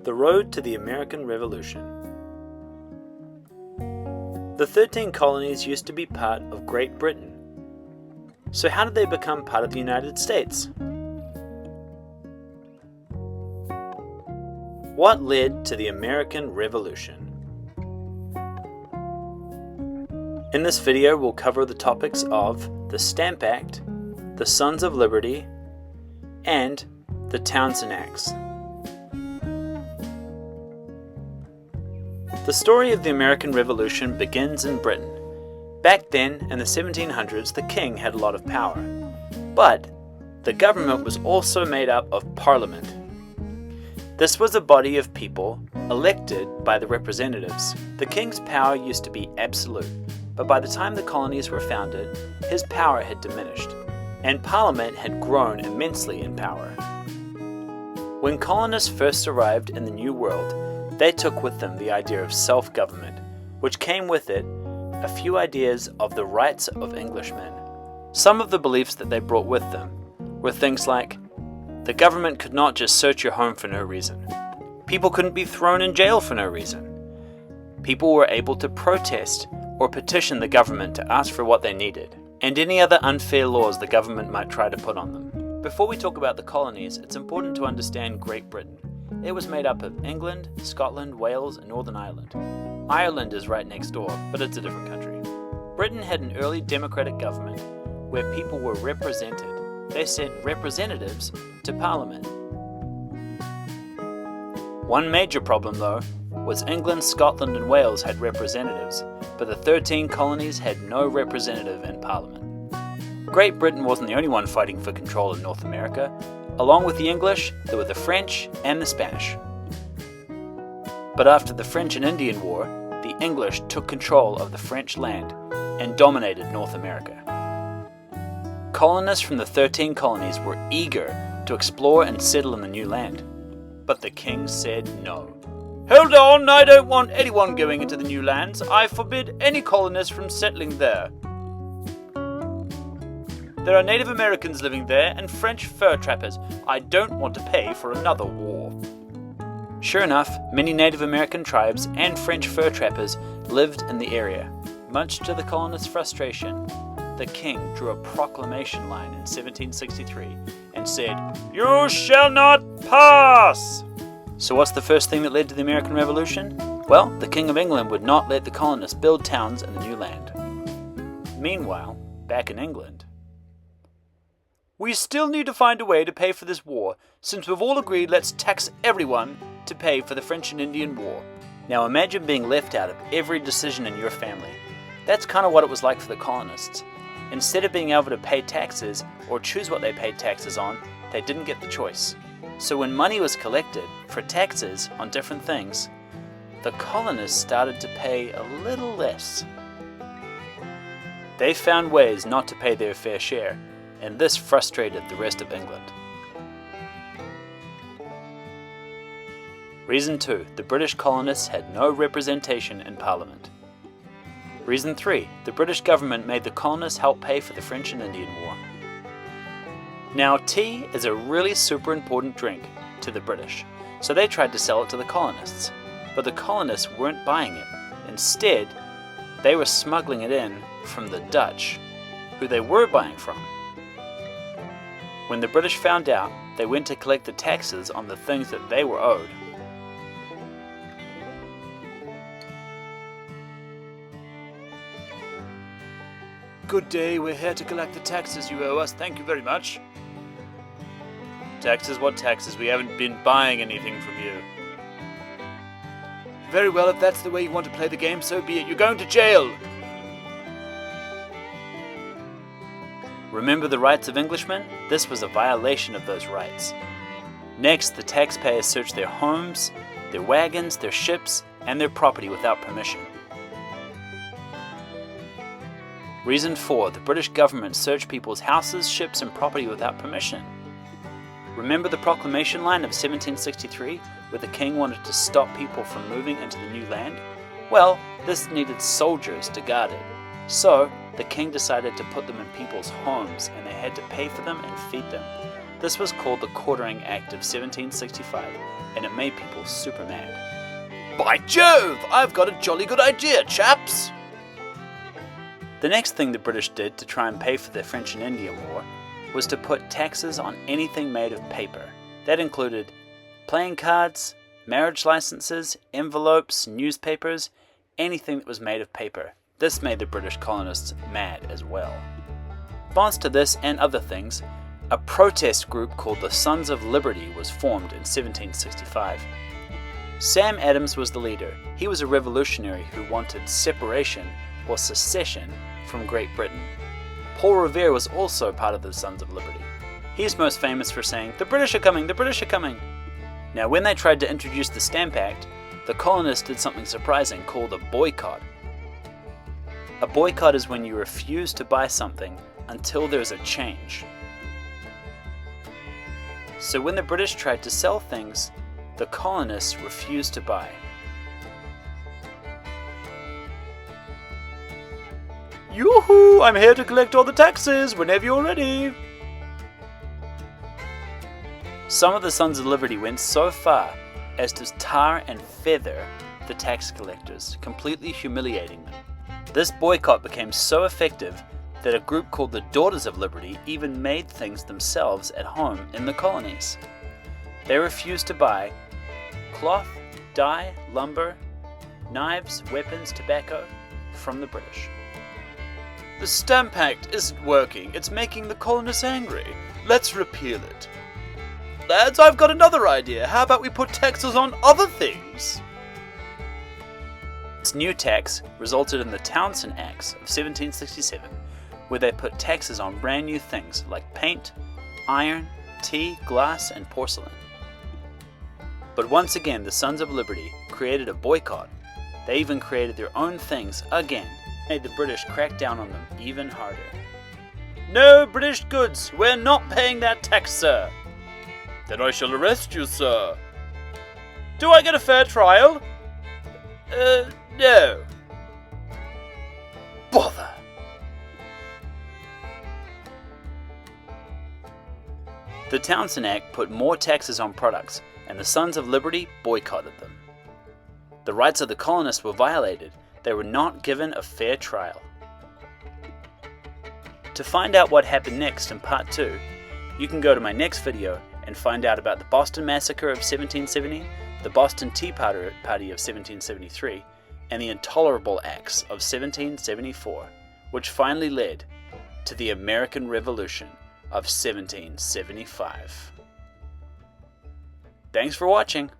The road to the American Revolution. The 13 colonies used to be part of Great Britain. So how did they become part of the United States? What led to the American Revolution? In this video, we'll cover the topics of the Stamp Act, the Sons of Liberty, and the Townshend Acts. The story of the American Revolution begins in Britain. Back then, in the 1700s, the king had a lot of power. But the government was also made up of Parliament. This was a body of people elected by the representatives. The king's power used to be absolute, but by the time the colonies were founded, his power had diminished, and Parliament had grown immensely in power. When colonists first arrived in the New World, they took with them the idea of self-government, which came with it a few ideas of the rights of Englishmen. Some of the beliefs that they brought with them were things like, the government could not just search your home for no reason. People couldn't be thrown in jail for no reason. People were able to protest or petition the government to ask for what they needed, and any other unfair laws the government might try to put on them. Before we talk about the colonies, it's important to understand Great Britain. It was made up of England, Scotland, Wales, and Northern Ireland. Ireland is right next door, but it's a different country. Britain had an early democratic government where people were represented. They sent representatives to Parliament. One major problem, though, was England, Scotland, and Wales had representatives, but the 13 colonies had no representative in Parliament. Great Britain wasn't the only one fighting for control in North America. Along with the English, there were the French and the Spanish. But after the French and Indian War, the English took control of the French land and dominated North America. Colonists from the 13 colonies were eager to explore and settle in the new land. But the king said no. "Hold on, I don't want anyone going into the new lands. I forbid any colonists from settling there. There are Native Americans living there and French fur trappers. I don't want to pay for another war." Sure enough, many Native American tribes and French fur trappers lived in the area. Much to the colonists' frustration, the king drew a proclamation line in 1763 and said, "You shall not pass!" So what's the first thing that led to the American Revolution? Well, the King of England would not let the colonists build towns in the new land. Meanwhile, back in England, "We still need to find a way to pay for this war. Since we've all agreed, let's tax everyone to pay for the French and Indian War." Now imagine being left out of every decision in your family. That's kind of what it was like for the colonists. Instead of being able to pay taxes or choose what they paid taxes on, they didn't get the choice. So when money was collected for taxes on different things, the colonists started to pay a little less. They found ways not to pay their fair share, and this frustrated the rest of England. Reason 2. The British colonists had no representation in Parliament. Reason 3. The British government made the colonists help pay for the French and Indian War. Now, tea is a really super important drink to the British, so they tried to sell it to the colonists, but the colonists weren't buying it. Instead, they were smuggling it in from the Dutch, who they were buying from. When the British found out, they went to collect the taxes on the things that they were owed. "Good day, we're here to collect the taxes you owe us, thank you very much." "Taxes? What taxes? We haven't been buying anything from you." "Very well, if that's the way you want to play the game, so be it. You're going to jail." Remember the rights of Englishmen? This was a violation of those rights. Next, the taxpayers searched their homes, their wagons, their ships, and their property without permission. Reason 4. The British government searched people's houses, ships, and property without permission. Remember the proclamation line of 1763, where the king wanted to stop people from moving into the new land? Well, this needed soldiers to guard it. So, the king decided to put them in people's homes, and they had to pay for them and feed them. This was called the Quartering Act of 1765, and it made people super mad. By Jove! I've got a jolly good idea, chaps! The next thing the British did to try and pay for the French and Indian War was to put taxes on anything made of paper. That included playing cards, marriage licenses, envelopes, newspapers, anything that was made of paper. This made the British colonists mad as well. In response to this and other things, a protest group called the Sons of Liberty was formed in 1765. Sam Adams was the leader. He was a revolutionary who wanted separation or secession from Great Britain. Paul Revere was also part of the Sons of Liberty. He's most famous for saying, "The British are coming, the British are coming." Now, when they tried to introduce the Stamp Act, the colonists did something surprising called a boycott. A boycott is when you refuse to buy something until there's a change. So when the British tried to sell things, the colonists refused to buy. Yoo-hoo! I'm here to collect all the taxes whenever you're ready! Some of the Sons of Liberty went so far as to tar and feather the tax collectors, completely humiliating them. This boycott became so effective that a group called the Daughters of Liberty even made things themselves at home in the colonies. They refused to buy cloth, dye, lumber, knives, weapons, tobacco from the British. The Stamp Act isn't working. It's making the colonists angry. Let's repeal it. Lads, I've got another idea. How about we put taxes on other things? This new tax resulted in the Townshend Acts of 1767, where they put taxes on brand new things like paint, iron, tea, glass, and porcelain. But once again, the Sons of Liberty created a boycott. They even created their own things again, made the British crack down on them even harder. No British goods! We're not paying that tax, sir! Then I shall arrest you, sir. Do I get a fair trial? No. Bother! The Townshend Act put more taxes on products, and the Sons of Liberty boycotted them. The rights of the colonists were violated. They were not given a fair trial. To find out what happened next in part 2, you can go to my next video and find out about the Boston Massacre of 1770, the Boston Tea Party of 1773, and the Intolerable Acts of 1774, which finally led to the American Revolution of 1775. Thanks for watching.